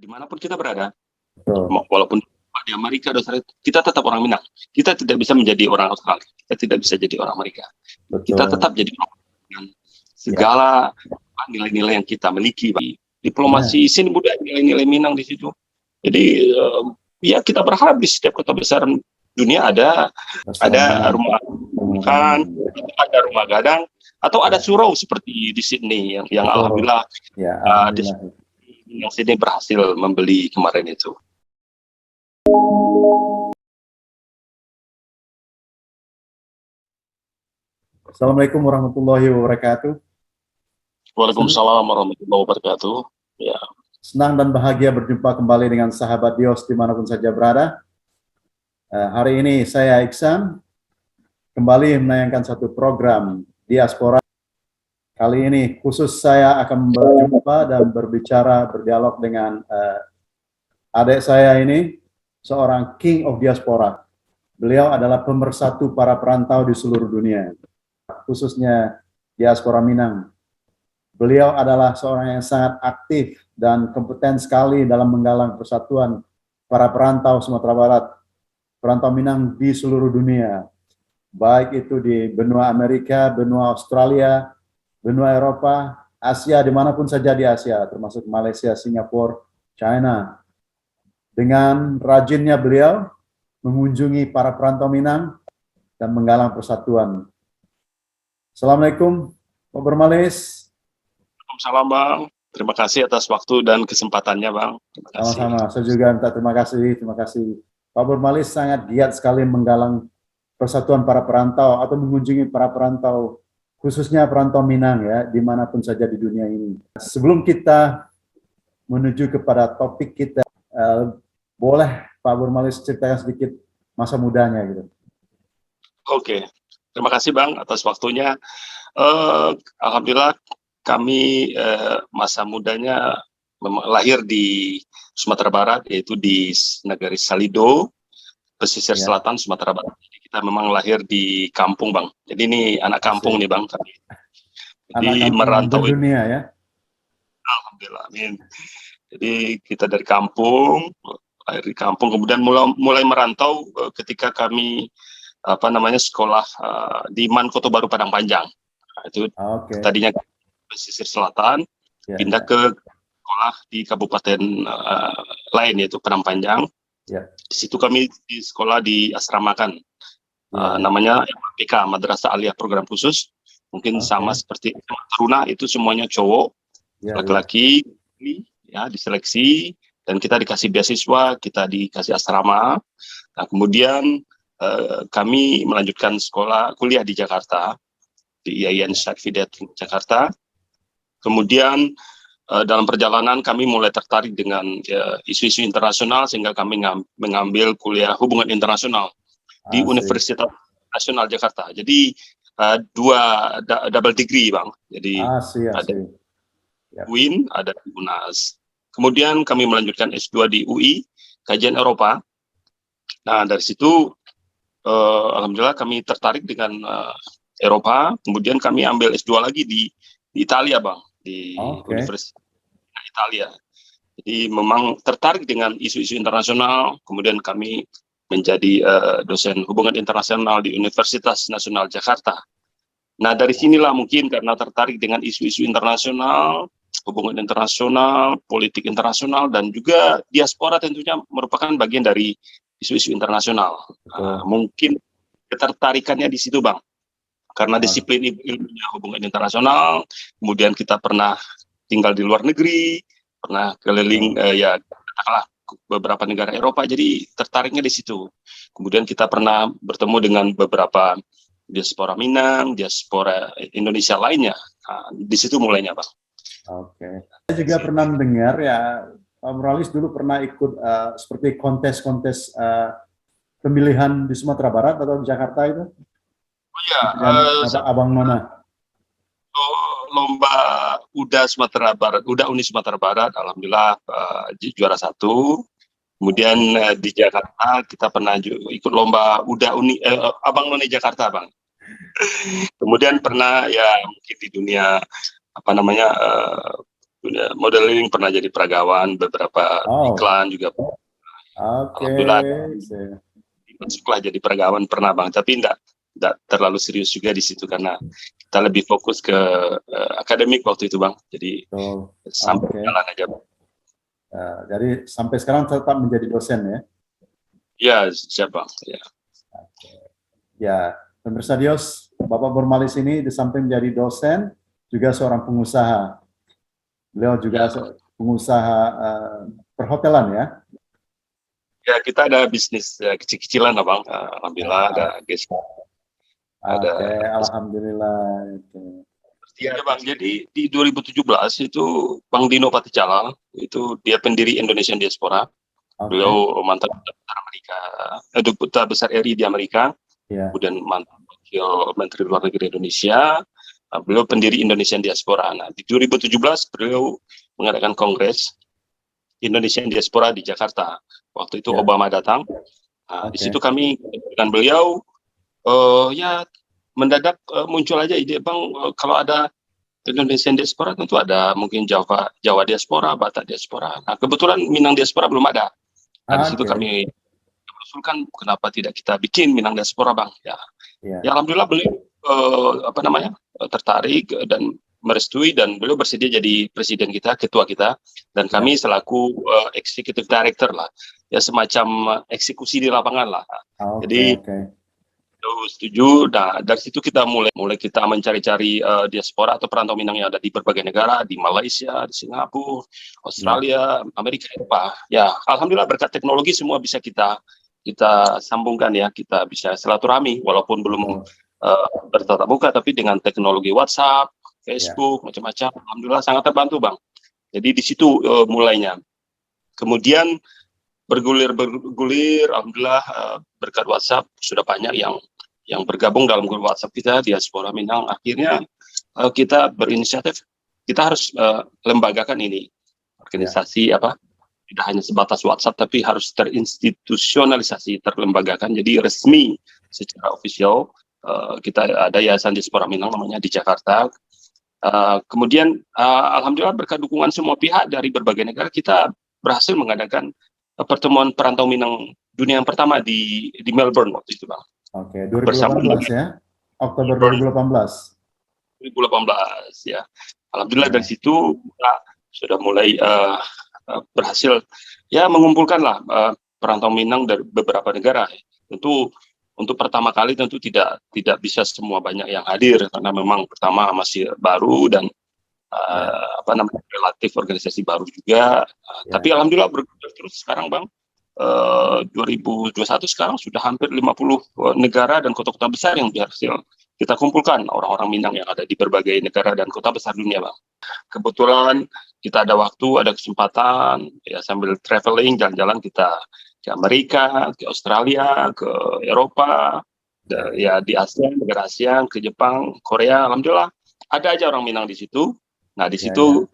Dimanapun kita berada, Betul. walaupun di Amerika, kita tetap orang Minang. Kita tidak bisa menjadi orang Australia. Kita tidak bisa jadi orang Amerika. Betul. Kita tetap jadi orang dengan segala nilai-nilai yang kita miliki. Diplomasi sini budaya nilai-nilai Minang di situ. Jadi ya kita berharap di setiap kota besar dunia ada rumah makan, ada rumah gadang, atau ada surau seperti di Sydney yang alhamdulillah, yang Sydney berhasil membeli kemarin itu. Assalamualaikum warahmatullahi wabarakatuh. Waalaikumsalam warahmatullahi wabarakatuh. Ya. Senang dan bahagia berjumpa kembali dengan sahabat Dios dimanapun saja berada. Hari ini saya Iksan kembali menayangkan satu program Diaspora. Kali ini khusus saya akan berjumpa dan berdialog dengan adik saya ini, seorang King of Diaspora. Beliau adalah pemersatu para perantau di seluruh dunia, khususnya Diaspora Minang. Beliau adalah seorang yang sangat aktif dan kompeten sekali dalam menggalang persatuan para perantau Sumatera Barat, perantau Minang di seluruh dunia, baik itu di benua Amerika, benua Australia, benua Eropa, Asia, dimanapun saja di Asia, termasuk Malaysia, Singapura, China. Dengan rajinnya beliau mengunjungi para perantau Minang dan menggalang persatuan. Assalamualaikum, Pak Bermalis. Waalaikumsalam, Bang. Terima kasih atas waktu dan kesempatannya, Bang. Terima kasih. Sama-sama, saya juga minta terima kasih. Pak Bermalis sangat giat sekali menggalang persatuan para perantau atau mengunjungi para perantau, khususnya perantau Minang ya, dimanapun saja di dunia ini. Sebelum kita menuju kepada topik kita, boleh Pak Bermalis ceritakan sedikit masa mudanya gitu. Oke, terima kasih Bang atas waktunya. Alhamdulillah kami masa mudanya lahir di Sumatera Barat, yaitu di negeri Salido, pesisir selatan Sumatera Barat. Jadi kita memang lahir di kampung, Bang. Jadi ini anak kampung nih, Bang. Jadi merantau dunia ya. Alhamdulillah, amin. Jadi kita dari kampung, lahir di kampung, kemudian mulai merantau ketika kami sekolah di Mankoto Baru Padang Panjang. Nah, itu tadinya pesisir selatan, pindah ke sekolah di kabupaten lain, yaitu Padang Panjang. Di situ kami di sekolah di asramakan, namanya MPK, Madrasah Aliyah Program Khusus. Mungkin sama seperti Taruna, itu semuanya cowok, laki-laki, ya diseleksi, dan kita dikasih beasiswa, kita dikasih asrama. Nah, kemudian kami melanjutkan kuliah di Jakarta, di IAIN Syarifhidayat Jakarta. Kemudian dalam perjalanan kami mulai tertarik dengan isu-isu internasional, sehingga kami mengambil kuliah hubungan internasional di Universitas Nasional Jakarta. Jadi double degree, Bang. Jadi ada UIN, ada UNAS. Kemudian kami melanjutkan S2 di UI, kajian Eropa. Nah, dari situ alhamdulillah kami tertarik dengan Eropa. Kemudian kami ambil S2 lagi di Italia, Bang, di Universitas Italia. Jadi memang tertarik dengan isu-isu internasional. Kemudian kami menjadi dosen hubungan internasional di Universitas Nasional Jakarta. Nah, dari sinilah mungkin karena tertarik dengan isu-isu internasional, hubungan internasional, politik internasional, dan juga diaspora tentunya merupakan bagian dari isu-isu internasional. Mungkin ketertarikannya di situ, Bang. Karena disiplin ilmunya hubungan internasional, kemudian kita pernah tinggal di luar negeri, pernah keliling katakanlah beberapa negara Eropa, jadi tertariknya di situ. Kemudian kita pernah bertemu dengan beberapa diaspora Minang, diaspora Indonesia lainnya. Nah, di situ mulainya, Bang. Saya juga pernah mendengar ya, Pak Bermalis dulu pernah ikut seperti kontes-kontes pemilihan di Sumatera Barat atau di Jakarta itu? Oh ya, Abang Nona. Lomba UDA Sumatera Barat, UDA Uni Sumatera Barat, alhamdulillah juara 1. Kemudian di Jakarta kita pernah ikut lomba UDA Uni Abang None Jakarta, Bang. Kemudian pernah ya mungkin di dunia modeling, pernah jadi peragawan, beberapa Oh, iklan juga. oke. Alhamdulillah masuklah jadi peragawan pernah Bang, tapi enggak terlalu serius juga di situ karena kita lebih fokus ke akademik waktu itu Bang. Jadi Betul. sampai Oke. jalan aja Bang. Jadi sampai sekarang tetap menjadi dosen ya? Ya, siap Bang. Ya. Ya, pemirsa Dios, Bapak Bormalis ini di samping menjadi dosen, juga seorang pengusaha. Beliau juga pengusaha perhotelan ya? Ya, kita ada bisnis ya, kecil-kecilan lah Bang. Alhamdulillah ada guest. Ada. Oke, alhamdulillah. Itu. Ya Bang, jadi di 2017 itu Bang Dino Patijalal, itu dia pendiri Indonesian Diaspora. Oke. Beliau mantan duta besar Amerika, duta besar RI di Amerika, Ya. kemudian mantan wakil Menteri Luar Negeri Indonesia. Beliau pendiri Indonesian Diaspora. Nah, di 2017 beliau mengadakan kongres Indonesian Diaspora di Jakarta. Waktu itu Ya. Obama datang. Nah, di situ kami dengan beliau ya mendadak muncul aja ide Bang, kalau ada Indonesian Diaspora tentu ada mungkin Jawa Diaspora, Batak Diaspora. Nah, kebetulan Minang Diaspora belum ada. Nah, di situ kami usulkan kenapa tidak kita bikin Minang Diaspora Bang. Ya, ya alhamdulillah beliau tertarik dan merestui dan beliau bersedia jadi presiden kita, ketua kita, dan kami selaku executive director lah, ya semacam eksekusi di lapangan lah. Jadi setuju. Nah, dari situ kita mulai kita mencari-cari diaspora atau perantau Minang yang ada di berbagai negara, di Malaysia, di Singapura, Australia, Amerika, Eropa. Ya, alhamdulillah berkat teknologi semua bisa kita sambungkan ya, kita bisa silaturahmi walaupun belum bertatap muka, tapi dengan teknologi WhatsApp, Facebook, macam-macam, alhamdulillah sangat terbantu Bang. Jadi di situ mulainya. Kemudian bergulir, alhamdulillah berkat WhatsApp sudah banyak yang bergabung dalam grup WhatsApp kita Diaspora Minang. Akhirnya kita berinisiatif, kita harus lembagakan ini organisasi tidak hanya sebatas WhatsApp tapi harus terinstitusionalisasi, terlembagakan, jadi resmi secara ofisial. Kita ada Yayasan Diaspora Minang namanya di Jakarta. Kemudian alhamdulillah berkat dukungan semua pihak dari berbagai negara, kita berhasil mengadakan pertemuan perantau Minang dunia yang pertama di Melbourne waktu itu Bang. Oke, 2018 ya? Oktober 2018. 2018 ya. Alhamdulillah dari situ kita sudah mulai berhasil ya mengumpulkan lah perantau Minang dari beberapa negara. Tentu untuk pertama kali tentu tidak bisa semua banyak yang hadir karena memang pertama masih baru dan relatif organisasi baru juga. Tapi alhamdulillah bergulir terus sekarang Bang. 2021 sekarang sudah hampir 50 negara dan kota-kota besar yang berhasil kita kumpulkan orang-orang Minang yang ada di berbagai negara dan kota besar dunia Bang. Kebetulan kita ada waktu, ada kesempatan ya sambil traveling, jalan-jalan kita ke Amerika, ke Australia, ke Eropa, ya di Asia, negara Asia, ke Jepang, Korea, alhamdulillah ada aja orang Minang di situ. Nah di situ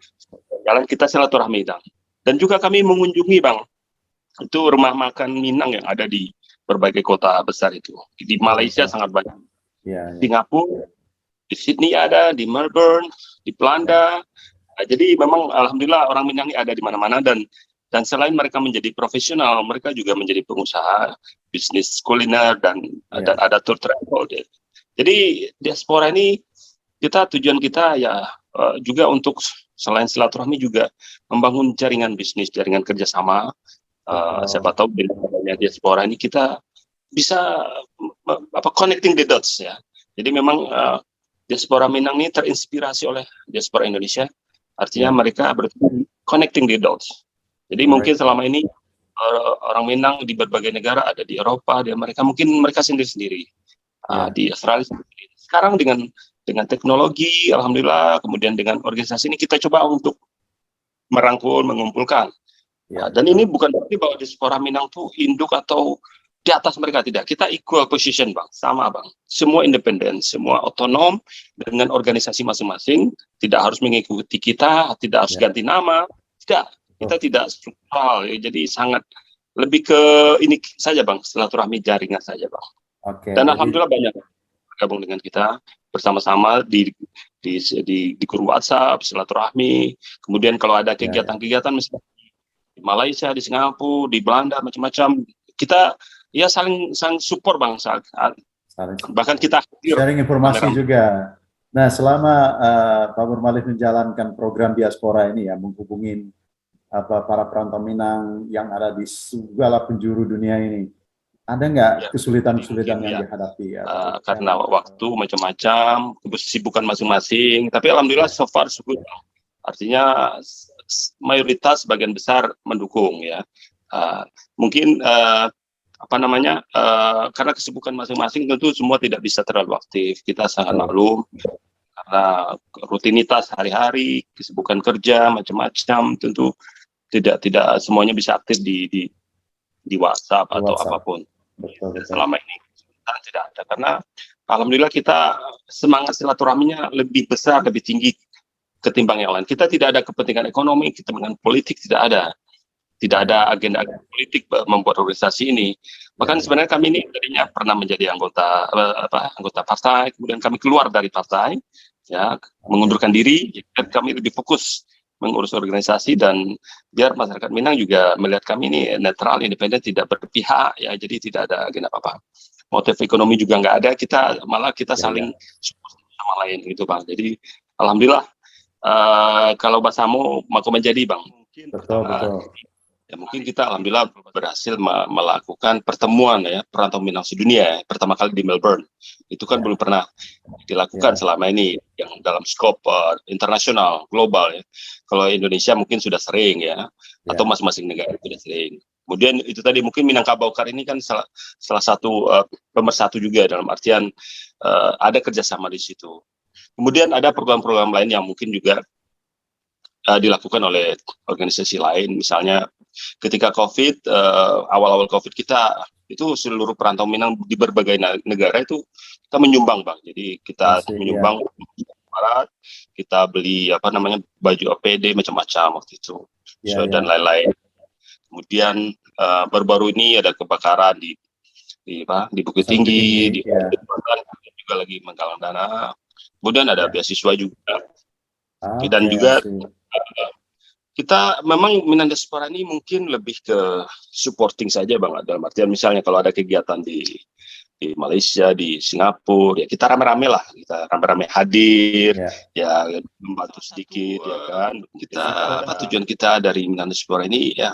jalan kita silaturahmi Bang. Dan juga kami mengunjungi Bang, itu rumah makan Minang yang ada di berbagai kota besar itu. Di Malaysia sangat banyak. Singapura, di Sydney ada, di Melbourne, di Belanda. Nah, jadi memang alhamdulillah orang Minang ini ada di mana-mana dan selain mereka menjadi profesional, mereka juga menjadi pengusaha, bisnis kuliner dan ada tour travel. Jadi diaspora ini tujuan kita ya juga untuk selain silaturahmi juga membangun jaringan bisnis, jaringan kerjasama. Siapa tahu dengan adanya diaspora ini kita bisa connecting the dots ya. Jadi memang diaspora Minang ini terinspirasi oleh diaspora Indonesia. Artinya mereka connecting the dots. Jadi mungkin selama ini orang Minang di berbagai negara, ada di Eropa, di Amerika, mungkin mereka sendiri-sendiri. Di Australia sendiri. Sekarang dengan teknologi, alhamdulillah, kemudian dengan organisasi ini kita coba untuk merangkul, mengumpulkan. Dan ini bukan berarti bahwa diaspora Minang itu induk atau di atas mereka, tidak. Kita equal position Bang, sama Bang. Semua independen, semua otonom dengan organisasi masing-masing, tidak harus mengikuti kita, tidak harus ganti nama, tidak. Kita tidak struktural, jadi sangat lebih ke ini saja Bang, silaturahmi jaringan saja Bang. Dan alhamdulillah banyak bergabung dengan kita bersama-sama di di grup WhatsApp, silaturahmi. Kemudian kalau ada kegiatan-kegiatan misalnya di Malaysia, di Singapura, di Belanda, macam-macam, kita ya saling support Bang. Bahkan kita sharing informasi juga. Nah, selama Pak Murmalik menjalankan program diaspora ini ya, menghubungin para perantau Minang yang ada di segala penjuru dunia ini, ada nggak kesulitan-kesulitan yang dihadapi? Karena waktu macam-macam, kesibukan masing-masing. Tapi alhamdulillah so far so good. Artinya mayoritas sebagian besar mendukung ya. Mungkin karena kesibukan masing-masing tentu semua tidak bisa terlalu aktif. Kita sangat maklum karena rutinitas hari-hari, kesibukan kerja macam-macam, tentu tidak semuanya bisa aktif di WhatsApp atau apapun. Betul. Selama ini tidak ada, karena alhamdulillah kita semangat silaturahminya lebih besar, lebih tinggi ketimbang yang lain. Kita tidak ada kepentingan ekonomi, kepentingan politik tidak ada agenda politik membuat organisasi ini. Bahkan sebenarnya kami ini tadinya pernah menjadi anggota partai, kemudian kami keluar dari partai, ya, mengundurkan diri, dan kami lebih fokus mengurus organisasi, dan biar masyarakat Minang juga melihat kami ini netral, independen, tidak berpihak, ya, jadi tidak ada agenda apa-apa. Motif ekonomi juga nggak ada, kita saling support sama lain gitu Bang. Jadi alhamdulillah kalau bahasamu maka menjadi Bang. Betul. Ya, mungkin kita alhamdulillah berhasil melakukan pertemuan ya perantau Minang sedunia pertama kali di Melbourne. Itu kan belum pernah dilakukan selama ini yang dalam skop internasional global ya. Kalau Indonesia mungkin sudah sering ya, atau masing-masing negara sudah sering. Kemudian itu tadi mungkin Minangkabau Kar ini kan salah satu pemersatu juga, dalam artian ada kerjasama di situ. Kemudian ada program-program lain yang mungkin juga dilakukan oleh organisasi lain, misalnya ketika COVID, awal-awal COVID kita itu seluruh perantau Minang di berbagai negara itu kita menyumbang Bang. Jadi kita menyumbang barat, kita beli baju APD macam-macam waktu itu, dan lain-lain. Kemudian baru-baru ini ada kebakaran di Bukit Tinggi, di juga lagi menggalang dana. Kemudian ada beasiswa juga, dan juga kita memang Minang Diaspora ini mungkin lebih ke supporting saja Bang, dalam artian misalnya kalau ada kegiatan di Malaysia, di Singapura, ya kita rame-rame lah, kita rame-rame hadir, ya membantu sedikit, ya kan. Tujuan kita dari Minang Diaspora ini ya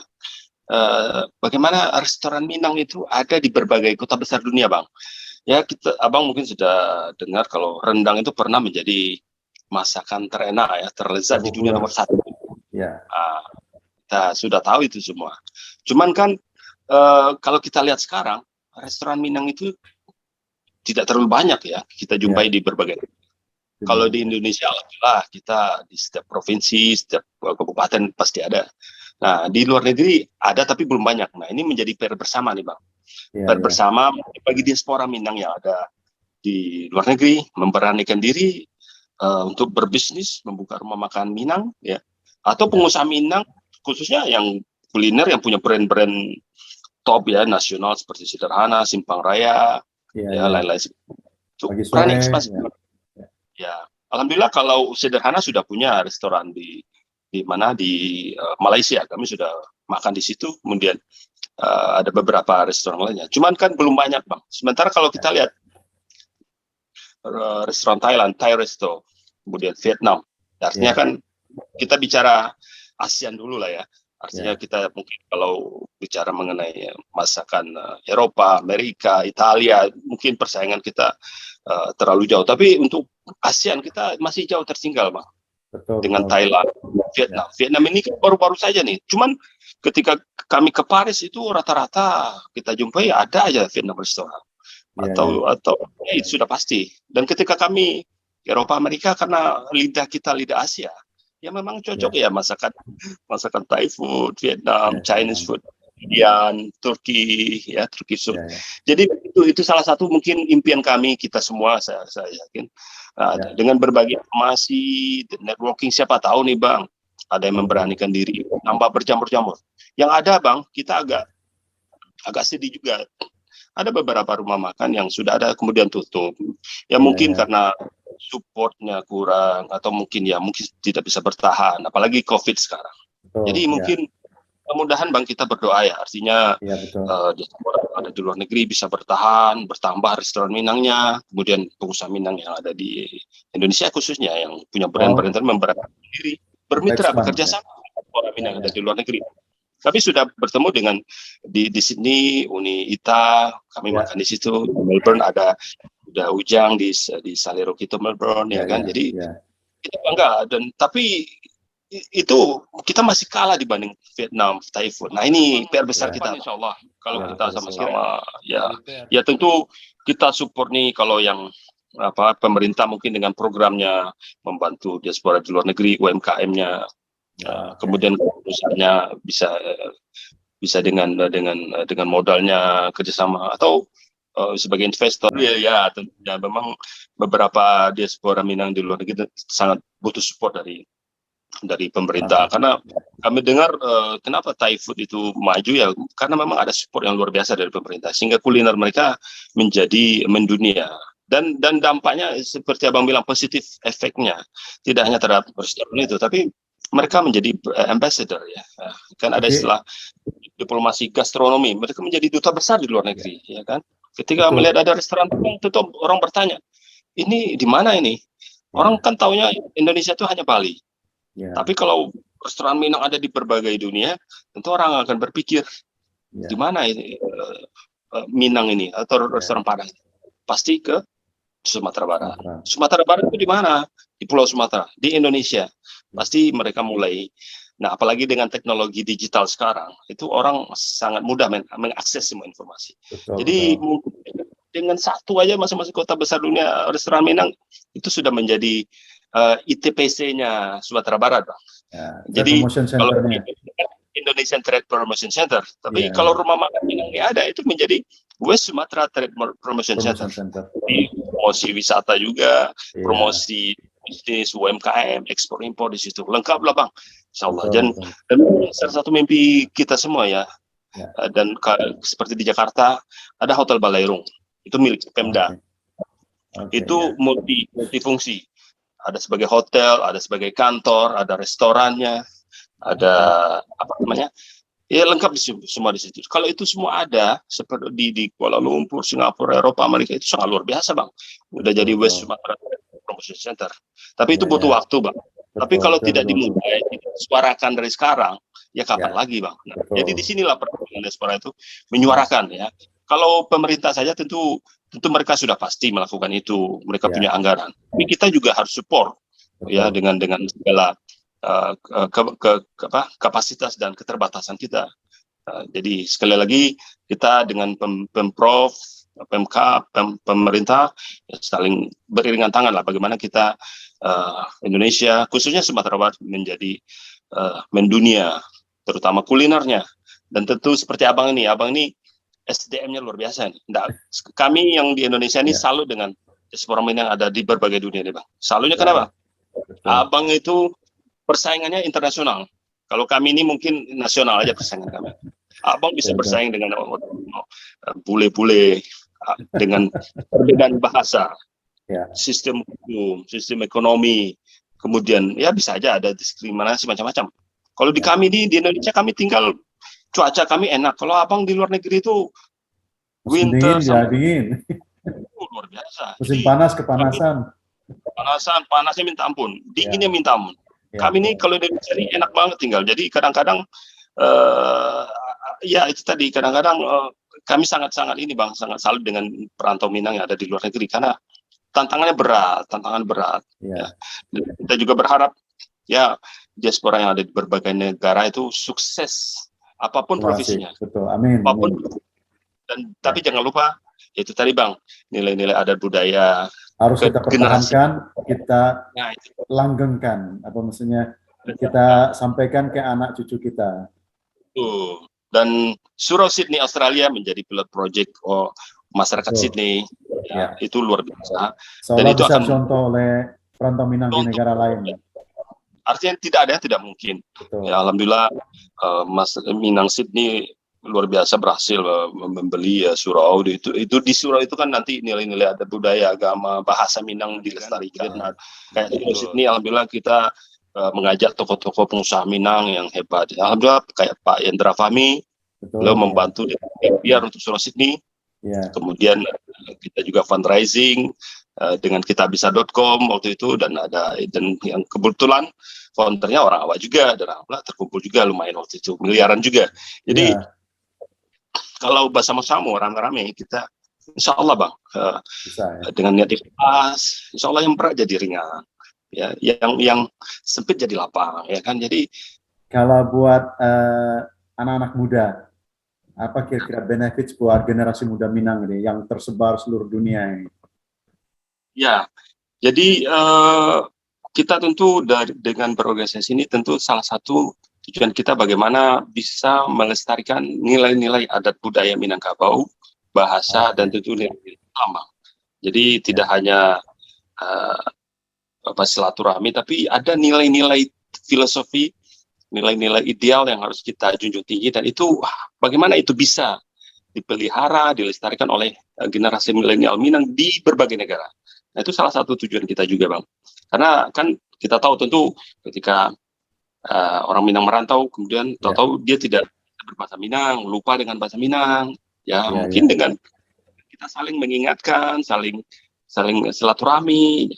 bagaimana restoran Minang itu ada di berbagai kota besar dunia Bang. Ya Abang mungkin sudah dengar kalau rendang itu pernah menjadi masakan terenak ya, terlezat di dunia nomor 1. Kita sudah tahu itu semua. Cuman kan kalau kita lihat sekarang restoran Minang itu tidak terlalu banyak ya kita jumpai di berbagai. Kalau di Indonesia alhamdulillah kita di setiap provinsi, setiap kabupaten pasti ada. Nah di luar negeri ada tapi belum banyak. Nah ini menjadi PR bersama nih Bang. PR bersama bagi diaspora Minang yang ada di luar negeri, memberanikan diri untuk berbisnis, membuka rumah makan Minang, ya, atau pengusaha Minang, khususnya yang kuliner yang punya brand-brand top ya nasional seperti Sederhana, Simpang Raya, lain-lain. Berani ekspansi. Ya, alhamdulillah kalau Sederhana sudah punya restoran di Malaysia, kami sudah makan di situ. Kemudian ada beberapa restoran lainnya. Cuman kan belum banyak Bang. Sementara kalau kita lihat restoran Thailand, Thai Resto, kemudian Vietnam. Artinya kan kita bicara ASEAN dulu lah ya. Artinya kita mungkin kalau bicara mengenai masakan Eropa, Amerika, Italia, mungkin persaingan kita terlalu jauh. Tapi untuk ASEAN kita masih jauh tertinggal Bang. Dengan Thailand, Vietnam. Vietnam ini baru-baru saja nih. Cuman ketika kami ke Paris itu rata-rata kita jumpai ada aja Vietnam restoran. Atau itu sudah pasti. Dan ketika kami Eropa, Amerika, karena lidah kita lidah Asia, ya memang cocok ya masakan Thai food, Vietnam, Chinese food, Indian, Turki, ya Turki soup. Jadi itu salah satu mungkin impian kami kita semua, saya yakin. Dengan berbagi informasi, networking, siapa tahu nih Bang, ada yang memberanikan diri, nambah berjamur-jamur. Yang ada Bang, kita agak sedih juga. Ada beberapa rumah makan yang sudah ada kemudian tutup. Ya mungkin karena supportnya kurang atau mungkin tidak bisa bertahan, apalagi COVID sekarang. Betul, Jadi ya. mungkin mudah-mudahan Bang kita berdoa ya, artinya Ya, betul. diaspora ada di luar negeri bisa bertahan, bertambah restoran Minangnya, kemudian pengusaha Minang yang ada di Indonesia khususnya yang punya brand-brand memberanikan diri, bermitra, bekerja sama dengan orang Minang yang ada di luar negeri. Kami sudah bertemu dengan di Sydney, Uni Ita, kami makan di situ. Di Melbourne ada udah Ujang di Salero Kito Melbourne ya kan. Jadi kita bangga tapi itu kita masih kalah dibanding Vietnam, Thai food. Nah ini PR besar kita insya Allah kalau kita sama-sama ya tentu kita support nih kalau yang pemerintah mungkin dengan programnya membantu diaspora di luar negeri, UMKM-nya. Kemudian perusahaannya bisa dengan modalnya kerjasama atau sebagai investor ya tentunya memang beberapa diaspora Minang di luar negeri sangat butuh support dari pemerintah karena kami dengar kenapa Thai food itu maju ya karena memang ada support yang luar biasa dari pemerintah sehingga kuliner mereka menjadi mendunia. Dan dampaknya seperti Abang bilang positif efeknya tidak hanya terhadap restoran itu tapi mereka menjadi ambassador ya kan ada istilah diplomasi gastronomi, mereka menjadi duta besar di luar negeri ya kan. Ketika melihat ada restoran tentu orang bertanya ini di mana ini, orang kan taunya Indonesia itu hanya Bali tapi kalau restoran Minang ada di berbagai dunia tentu orang akan berpikir di mana ini Minang ini atau restoran Padang pasti ke Sumatera Barat. Sumatera Barat itu di mana? Di Pulau Sumatera, di Indonesia. Pasti mereka mulai. Nah, apalagi dengan teknologi digital sekarang, itu orang sangat mudah mengakses semua informasi. Jadi dengan satu aja masing-masing kota besar dunia restoran Minang itu sudah menjadi ITPC-nya Sumatera Barat, Bang. Jadi kalau Indonesian Trade Promotion Center, tapi kalau rumah makan Minang ini ada itu menjadi West Sumatra Trade Promotion Center. Promosi wisata juga, promosi bisnis UMKM, ekspor impor di situ. Lengkap lah Bang, insya Allah. Dan salah satu mimpi kita semua ya. Dan seperti di Jakarta ada Hotel Balairung, itu milik Pemda. Itu multifungsi. Ada sebagai hotel, ada sebagai kantor, ada restorannya, ada ya lengkap semua di situ. Kalau itu semua ada seperti di Kuala Lumpur, Singapura, Eropa, Amerika itu sangat luar biasa Bang. Udah jadi West Sumatra Promotion Center. Tapi itu butuh waktu Bang. Tapi kalau tidak dimulai, disuarakan dari sekarang, ya kapan lagi Bang. Nah, jadi disinilah perkembangan diaspora itu menyuarakan ya. Kalau pemerintah saja tentu mereka sudah pasti melakukan itu. Mereka punya anggaran. Tapi kita juga harus support ya dengan segala kapasitas dan keterbatasan kita. Jadi sekali lagi kita dengan Pemprov, Pemkab, pemerintah saling beriringan tangan lah bagaimana kita Indonesia khususnya Sumatera Barat menjadi mendunia terutama kulinernya dan tentu seperti abang ini SDM-nya luar biasa nih. Nah, kami yang di Indonesia ini salut dengan diaspora yang ada di berbagai dunia nih Bang. Salutnya kenapa? Abang itu persaingannya internasional. Kalau kami ini mungkin nasional aja persaingan kami. Abang bisa bersaing dengan bule-bule, dengan perbedaan bahasa, sistem hukum, sistem ekonomi, kemudian ya bisa aja ada diskriminasi macam-macam. Kalau di kami di Indonesia kami tinggal cuaca kami enak. Kalau abang di luar negeri itu winter dingin. Luar biasa. Musim panas kepanasan. Panasnya minta ampun, dinginnya minta ampun. Kami ini kalau di Indonesia ini enak banget tinggal. Jadi kadang-kadang ya itu tadi kadang-kadang kami sangat-sangat ini Bang, sangat salut dengan perantau Minang yang ada di luar negeri karena tantangan berat. Ya. Kita juga berharap ya diaspora yang ada di berbagai negara itu sukses apapun profesinya. Betul. Amin. Apapun. Tapi jangan lupa itu tadi Bang, nilai-nilai adat budaya harus kita pertahankan, kita langgengkan, apa maksudnya kita sampaikan ke anak cucu kita. Dan Surau Sydney Australia menjadi pilot project masyarakat Sydney, itu luar biasa. Dan itu akan contoh oleh perantau Minang di negara lain. Artinya tidak ada yang tidak mungkin. Ya, alhamdulillah Minang Sydney luar biasa berhasil membeli surau itu di surau itu kan nanti nilai-nilai adat budaya agama bahasa Minang dilestarikan. Nah, kayak di Sydney alhamdulillah kita mengajak tokoh-tokoh pengusaha Minang yang hebat. Alhamdulillah kayak Pak Yendra Fahmi, beliau membantu biar untuk surau Sydney. Kemudian kita juga fundraising dengan kitabisa.com waktu itu, dan yang kebetulan foundernya orang awak juga, dan alhamdulillah terkumpul juga lumayan waktu itu miliaran juga. Jadi kalau bersama-sama rame-rame kita, insya Allah Bang, dengan niat ikhlas, insya Allah yang berat jadi ringan, ya, yang sempit jadi lapang, ya kan. Jadi kalau buat anak-anak muda, apa kira-kira benefits buat generasi muda Minang ini yang tersebar seluruh dunia ini? Ya, jadi kita tentu dengan berorganisasi ini tentu salah satu tujuan kita bagaimana bisa melestarikan nilai-nilai adat budaya Minangkabau, bahasa dan tentu nilai-nilai Islam. Jadi tidak hanya silaturahmi, tapi ada nilai-nilai filosofi, nilai-nilai ideal yang harus kita junjung tinggi, dan itu bagaimana itu bisa dipelihara, dilestarikan oleh generasi milenial Minang di berbagai negara. Nah, itu salah satu tujuan kita juga Bang. Karena kan kita tahu tentu ketika orang Minang merantau, kemudian tahu-tahu dia tidak berbahasa Minang, lupa dengan bahasa Minang, mungkin dengan kita saling mengingatkan, saling silaturahmi,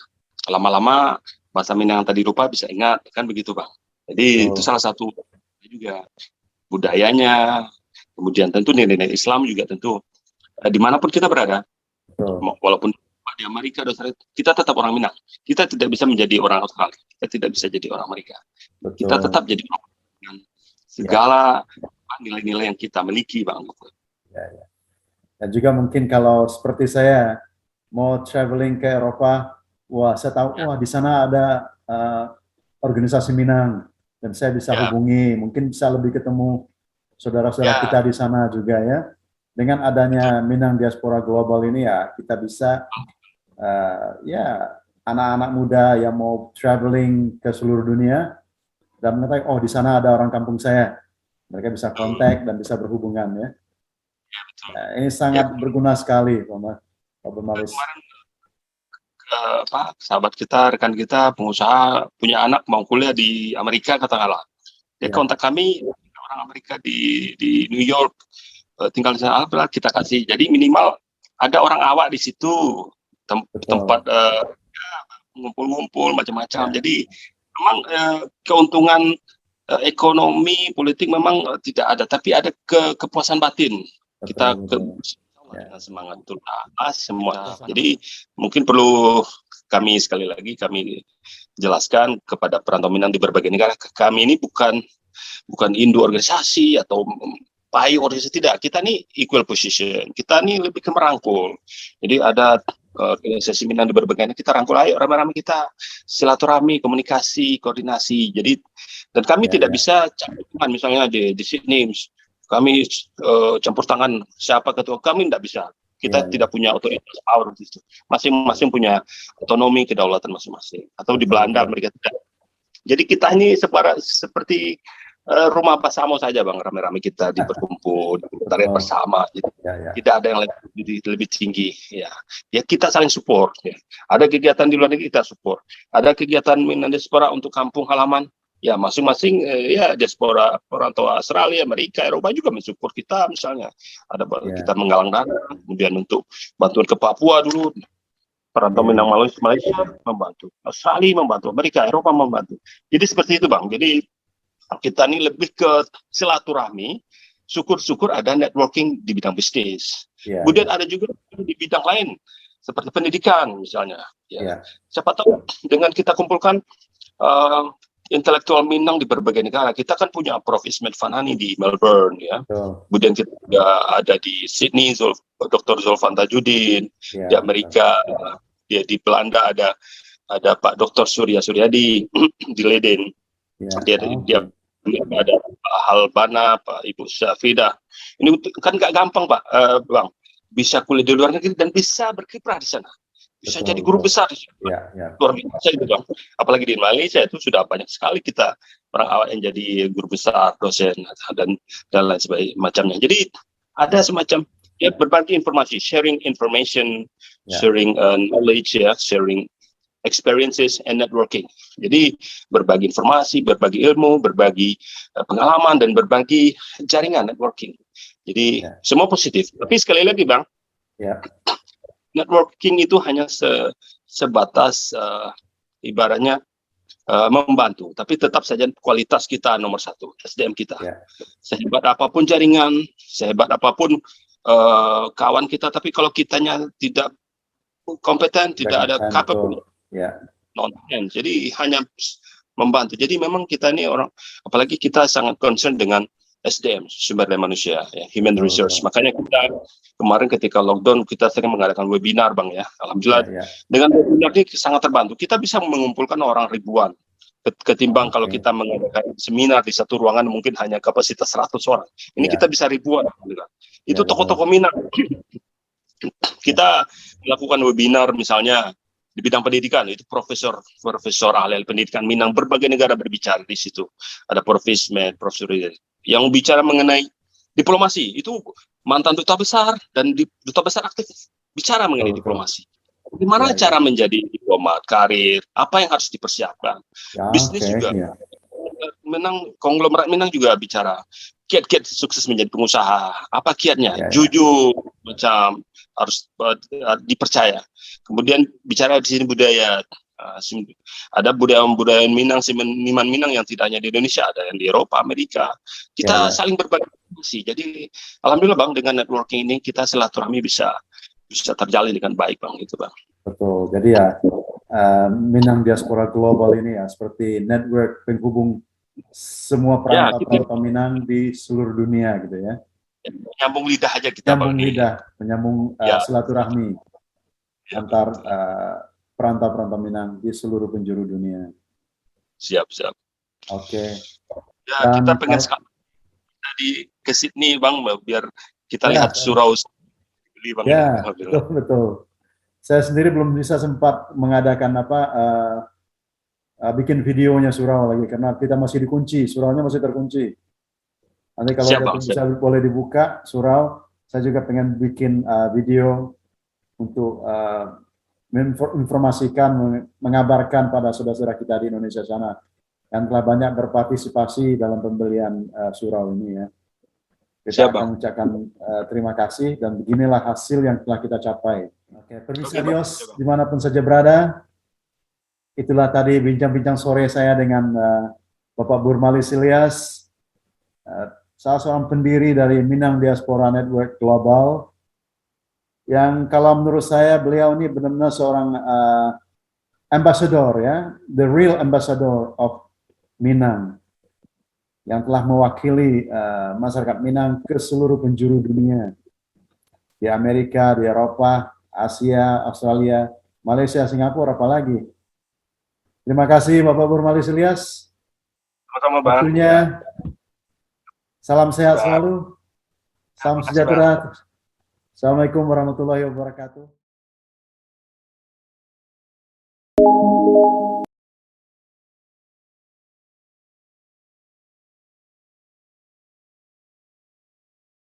lama-lama bahasa Minang yang tadi lupa bisa ingat, kan begitu Bang. Jadi itu salah satu juga budayanya, kemudian tentu nilai-nilai Islam juga tentu dimanapun kita berada, walaupun di Amerika, kita tetap orang Minang. Kita tidak bisa menjadi orang Australia, kita tidak bisa jadi orang Amerika. Kita tetap jadi orang dengan segala nilai-nilai yang kita miliki Bang. Dan juga mungkin kalau seperti saya mau traveling ke Eropa, saya tahu di sana ada organisasi Minang, dan saya bisa hubungi, mungkin bisa lebih ketemu saudara-saudara kita di sana juga ya. Dengan adanya Minang Diaspora Global ini kita bisa anak-anak muda yang mau traveling ke seluruh dunia dan mengetahui di sana ada orang kampung saya, mereka bisa kontak dan bisa berhubungan ya. Ini sangat berguna sekali Pak Bemalis. Sahabat kita, rekan kita, pengusaha punya anak mau kuliah di Amerika katakanlah, dia kontak kami, orang Amerika di New York, tinggal di sana, kita kasih. Jadi minimal ada orang awak di situ, tempat ngumpul-ngumpul macam-macam. Jadi memang keuntungan ekonomi politik memang tidak ada, tapi ada kepuasan batin. Kita dengan semangat itu semua. Jadi mungkin perlu kami sekali lagi jelaskan kepada perantau Minang di berbagai negara, kami ini bukan Indo organisasi atau payu organisasi, tidak. Kita ini equal position. Kita ini lebih ke merangkul. Jadi ada organisasi Minang di berbagai negara, kita rangkul, ayo rame-rame kita silaturahmi, komunikasi, koordinasi. Jadi dan kami tidak bisa campur tangan, misalnya di sini kami campur tangan siapa ketua, kami tidak bisa. Kita tidak punya otoritas power itu. Masing-masing punya otonomi, kedaulatan masing-masing. Atau di Belanda mereka tidak. Jadi kita ini seperti rumah Pasamo saja Bang, rame-rame kita berkumpul, tarik bersama. Gitu. Tidak ada yang lebih tinggi. Ya kita saling support. Ya. Ada kegiatan di luar negeri kita support. Ada kegiatan Minang Diaspora untuk kampung halaman. Ya masing-masing diaspora perantau Australia, Amerika, Eropa juga mensupport kita, misalnya ada kita menggalang dana, kemudian untuk bantuan ke Papua dulu, perantau Minang Malaysia membantu, Australia membantu, Amerika, Eropa membantu. Jadi seperti itu Bang. Jadi kita ini lebih ke silaturahmi, syukur-syukur ada networking di bidang bisnis. Kemudian ada juga di bidang lain seperti pendidikan misalnya. Siapa tahu dengan kita kumpulkan intelektual Minang di berbagai negara. Kita kan punya Prof. Ismet Fanani di Melbourne, ya. Kemudian kita juga ada di Sydney, Dr. Zulfan Tajudin. Di Amerika, di Belanda ada Pak Dr. Surya Suryadi di Leiden. Dia ada Pak Halbana, Pak Ibu Syafidah. Ini kan nggak gampang Pak, Bang. Bisa kuliah di luar negeri dan bisa berkiprah di sana. bisa Betul, jadi guru betul. besar. Ya, ya. Luar biasa itu Bang. Apalagi di Malaysia itu sudah banyak sekali kita orang awal yang jadi guru besar, dosen dan lain sebagainya macamnya. Jadi ada semacam ya berbagi informasi, sharing information, Ya. sharing knowledge ya, sharing experiences and networking. Jadi berbagi informasi, berbagi ilmu, berbagi pengalaman dan berbagi jaringan networking. Jadi Ya. semua positif. Tapi sekali lagi Bang, Ya. networking itu hanya sebatas ibaratnya membantu, tapi tetap saja kualitas kita nomor satu, SDM kita. Ya. Sehebat apapun jaringan, sehebat apapun kawan kita, tapi kalau kitanya tidak kompeten, tidak ada capable, ya. nonsen. Jadi hanya membantu. Jadi memang kita ini orang, apalagi kita sangat concern dengan SDM, sumber daya manusia, ya, human resource. Makanya kita kemarin ketika lockdown kita sering mengadakan webinar Bang ya. Alhamdulillah dengan webinar ini sangat terbantu. Kita bisa mengumpulkan orang ribuan ketimbang kalau kita mengadakan seminar di satu ruangan mungkin hanya kapasitas 100 orang. Ini kita bisa ribuan. Itu tokoh-tokoh Minang. Kita melakukan webinar misalnya di bidang pendidikan, itu profesor ahli pendidikan Minang, berbagai negara berbicara di situ. Ada profesor yang bicara mengenai diplomasi, itu mantan duta besar dan duta besar aktif bicara mengenai diplomasi. Gimana cara menjadi diplomat, karir, apa yang harus dipersiapkan. Bisnis juga. Konglomerat Minang juga bicara kiat-kiat sukses menjadi pengusaha, apa kiatnya, jujur, macam harus dipercaya. Kemudian bicara di sini budaya, ada budaya Minang, seniman Minang yang tidak hanya di Indonesia, ada yang di Eropa, Amerika. Kita saling berbagi informasi. Jadi alhamdulillah Bang, dengan networking ini kita silaturahmi bisa terjalin dengan baik Bang, gitu Bang. Betul. Jadi ya Minang Diaspora Global ini ya seperti network penghubung semua perantau Minang di seluruh dunia gitu ya. Menyambung lidah aja kita Bang. Menyambung silaturahmi antar perantau-perantau Minang di seluruh penjuru dunia. Siap. Oke. Ya, kita pengen sekali ke Sydney Bang, biar kita lihat surau Bang. Ya, betul. Saya sendiri belum bisa sempat mengadakan bikin videonya surau lagi karena kita masih dikunci, suraunya masih terkunci. Nanti kalau bisa boleh dibuka surau, saya juga pengen bikin video untuk menginformasikan, mengabarkan pada saudara-saudara kita di Indonesia sana yang telah banyak berpartisipasi dalam pembelian surau ini ya. Kita akan mengucapkan terima kasih dan beginilah hasil yang telah kita capai. Oke, pemirsa Dios dimanapun saja berada, itulah tadi bincang-bincang sore saya dengan Bapak Burmalis Ilyas, salah seorang pendiri dari Minang Diaspora Network Global, yang kalau menurut saya beliau ini benar-benar seorang ambassador ya, the real ambassador of Minang, yang telah mewakili masyarakat Minang ke seluruh penjuru dunia, di Amerika, di Eropa, Asia, Australia, Malaysia, Singapura, apalagi. Terima kasih Bapak Burmalis Ilyas. Sama-sama Bang. Waktunya. Salam sehat selalu. Salam sejahtera. Assalamualaikum warahmatullahi wabarakatuh.